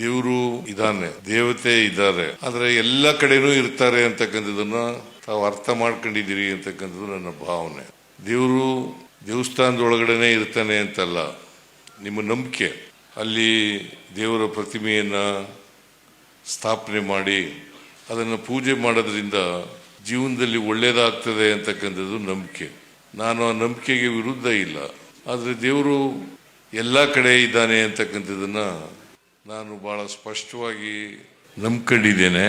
ದೇವರು ಇದ್ದಾನೆ, ದೇವತೆ ಇದ್ದಾರೆ, ಆದ್ರೆ ಎಲ್ಲ ಕಡೆನೂ ಇರ್ತಾರೆ ಅಂತಕ್ಕಂಥದನ್ನ ತಾವು ಅರ್ಥ ಮಾಡ್ಕೊಂಡಿದ್ದೀರಿ ಅಂತಕ್ಕಂಥದ್ದು ನನ್ನ ಭಾವನೆ. ದೇವರು ದೇವಸ್ಥಾನದೊಳಗಡೆನೆ ಇರ್ತಾನೆ ಅಂತಲ್ಲ, ನಿಮ್ಮ ನಂಬಿಕೆ. ಅಲ್ಲಿ ದೇವರ ಪ್ರತಿಮೆಯನ್ನ ಸ್ಥಾಪನೆ ಮಾಡಿ ಅದನ್ನು ಪೂಜೆ ಮಾಡೋದ್ರಿಂದ ಜೀವನದಲ್ಲಿ ಒಳ್ಳೇದಾಗ್ತದೆ ಅಂತಕ್ಕಂಥದ್ದು ನಂಬಿಕೆ. ನಾನು ಆ ನಂಬಿಕೆಗೆ ವಿರುದ್ಧ ಇಲ್ಲ, ಆದರೆ ದೇವರು ಎಲ್ಲ ಕಡೆ ಇದ್ದಾನೆ ಅಂತಕ್ಕಂಥದ್ದನ್ನ ನಾನು ಬಹಳ ಸ್ಪಷ್ಟವಾಗಿ ನಂಬ್ಕೊಂಡಿದ್ದೇನೆ.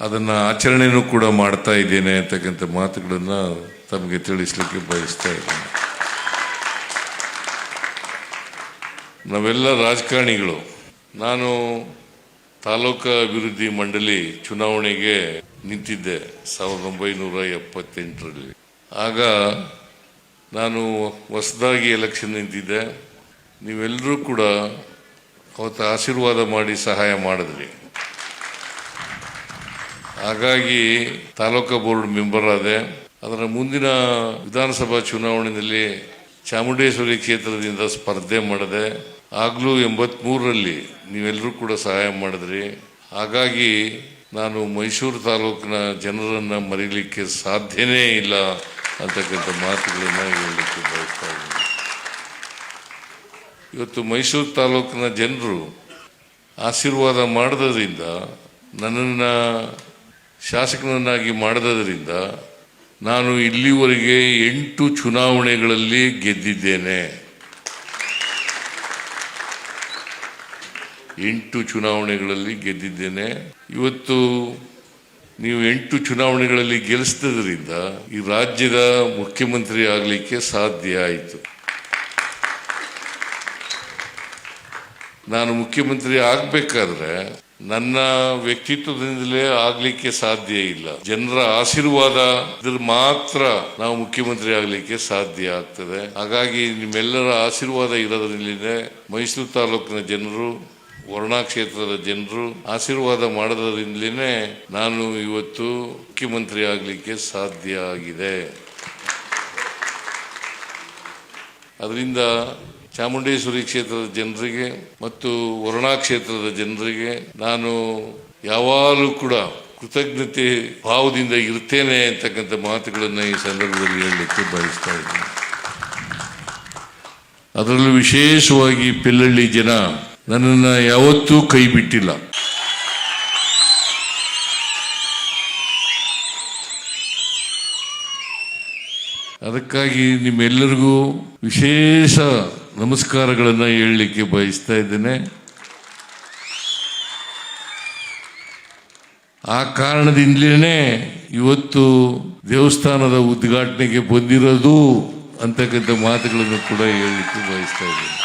ಅದನ್ನು ಆಚರಣೆನೂ ಕೂಡ ಮಾಡ್ತಾ ಇದ್ದೇನೆ ಅಂತಕ್ಕಂಥ ಮಾತುಗಳನ್ನ ತಮಗೆ ತಿಳಿಸ್ಲಿಕ್ಕೆ ಬಯಸ್ತಾ ಇದ್ದೇನೆ. ನಾವೆಲ್ಲ ರಾಜಕಾರಣಿಗಳು. ನಾನು ತಾಲೂಕಾ ಅಭಿವೃದ್ಧಿ ಮಂಡಳಿ ಚುನಾವಣೆಗೆ ನಿಂತಿದ್ದೆ 1978ರಲ್ಲಿ. ಆಗ ನಾನು ಹೊಸದಾಗಿ ಎಲೆಕ್ಷನ್ ನಿಂತಿದ್ದೆ. ನೀವೆಲ್ಲರೂ ಕೂಡ ಅವತ್ತು ಆಶೀರ್ವಾದ ಮಾಡಿ ಸಹಾಯ ಮಾಡಿದ್ರಿ. ಹಾಗಾಗಿ ತಾಲೂಕಾ ಬೋರ್ಡ್ ಮೆಂಬರ್ ಆದೆ. ಅದರ ಮುಂದಿನ ವಿಧಾನಸಭಾ ಚುನಾವಣೆಯಲ್ಲಿ ಚಾಮುಂಡೇಶ್ವರಿ ಕ್ಷೇತ್ರದಿಂದ ಸ್ಪರ್ಧೆ ಮಾಡಿದೆ. ಆಗ್ಲೂ 83ರಲ್ಲಿ ನೀವೆಲ್ಲರೂ ಕೂಡ ಸಹಾಯ ಮಾಡಿದ್ರಿ. ಹಾಗಾಗಿ ನಾನು ಮೈಸೂರು ತಾಲೂಕಿನ ಜನರನ್ನ ಮರೀಲಿಕ್ಕೆ ಸಾಧ್ಯನೇ ಇಲ್ಲ ಅಂತಕ್ಕಂಥ ಮಾತುಗಳನ್ನ ಹೇಳಲಿಕ್ಕೆ ಬಯಸ್ತಾ ಇದ್ದೀನಿ. ಇವತ್ತು ಮೈಸೂರು ತಾಲೂಕಿನ ಜನರು ಆಶೀರ್ವಾದ ಮಾಡೋದ್ರಿಂದ, ನನ್ನನ್ನು ಶಾಸಕನನ್ನಾಗಿ ಮಾಡೋದ್ರಿಂದ ನಾನು ಇಲ್ಲಿವರೆಗೆ 8 ಚುನಾವಣೆಗಳಲ್ಲಿ ಗೆದ್ದಿದ್ದೇನೆ. 8 ಚುನಾವಣೆಗಳಲ್ಲಿ ಗೆದ್ದಿದ್ದೇನೆ. ಇವತ್ತು ನೀವು 8 ಚುನಾವಣೆಗಳಲ್ಲಿ ಗೆಲ್ಲಿಸಿದ್ರಿಂದ ಈ ರಾಜ್ಯದ ಮುಖ್ಯಮಂತ್ರಿ ಆಗಲಿಕ್ಕೆ ಸಾಧ್ಯ ಆಯಿತು. ನಾನು ಮುಖ್ಯಮಂತ್ರಿ ಆಗಬೇಕಾದ್ರೆ ನನ್ನ ವ್ಯಕ್ತಿತ್ವದಿಂದಲೇ ಆಗ್ಲಿಕ್ಕೆ ಸಾಧ್ಯ ಇಲ್ಲ. ಜನರ ಆಶೀರ್ವಾದ ಇದ್ರ ಮಾತ್ರ ನಾವು ಮುಖ್ಯಮಂತ್ರಿ ಆಗ್ಲಿಕ್ಕೆ ಸಾಧ್ಯ ಆಗ್ತದೆ. ಹಾಗಾಗಿ ನಿಮ್ಮೆಲ್ಲರ ಆಶೀರ್ವಾದ ಇರೋದ್ರಲ್ಲೇ ಮೈಸೂರು ತಾಲೂಕಿನ ಜನರು, ವರ್ಣಾ ಕ್ಷೇತ್ರದ ಜನರು ಆಶೀರ್ವಾದ ಮಾಡೋದ್ರಿಂದಲೇ ನಾನು ಇವತ್ತು ಮುಖ್ಯಮಂತ್ರಿ ಆಗ್ಲಿಕ್ಕೆ ಸಾಧ್ಯ ಆಗಿದೆ. ಅದರಿಂದ ಚಾಮುಂಡೇಶ್ವರಿ ಕ್ಷೇತ್ರದ ಜನರಿಗೆ ಮತ್ತು ವರ್ಣಾ ಕ್ಷೇತ್ರದ ಜನರಿಗೆ ನಾನು ಯಾವಾಗಲೂ ಕೂಡ ಕೃತಜ್ಞತೆ ಭಾವದಿಂದ ಇರ್ತೇನೆ ಅಂತಕ್ಕಂಥ ಮಾತುಗಳನ್ನು ಈ ಸಂದರ್ಭದಲ್ಲಿ ಹೇಳಲಿಕ್ಕೆ ಬಯಸ್ತಾ ಇದ್ದೀನಿ. ಅದರಲ್ಲೂ ವಿಶೇಷವಾಗಿ ಪಿಲ್ಲಳ್ಳಿ ಜನ ನನ್ನನ್ನು ಯಾವತ್ತೂ ಕೈ ಬಿಟ್ಟಿಲ್ಲ. ಅದಕ್ಕಾಗಿ ನಿಮ್ಮೆಲ್ಲರಿಗೂ ವಿಶೇಷ ನಮಸ್ಕಾರಗಳನ್ನು ಹೇಳಲಿಕ್ಕೆ ಬಯಸ್ತಾ ಇದ್ದೇನೆ. ಆ ಕಾರಣದಿಂದಲೇ ಇವತ್ತು ದೇವಸ್ಥಾನದ ಉದ್ಘಾಟನೆಗೆ ಬಂದಿರೋದು ಅಂತಕ್ಕಂಥ ಮಾತುಗಳನ್ನು ಕೂಡ ಹೇಳಲಿಕ್ಕೆ ಬಯಸ್ತಾ ಇದ್ದೇನೆ.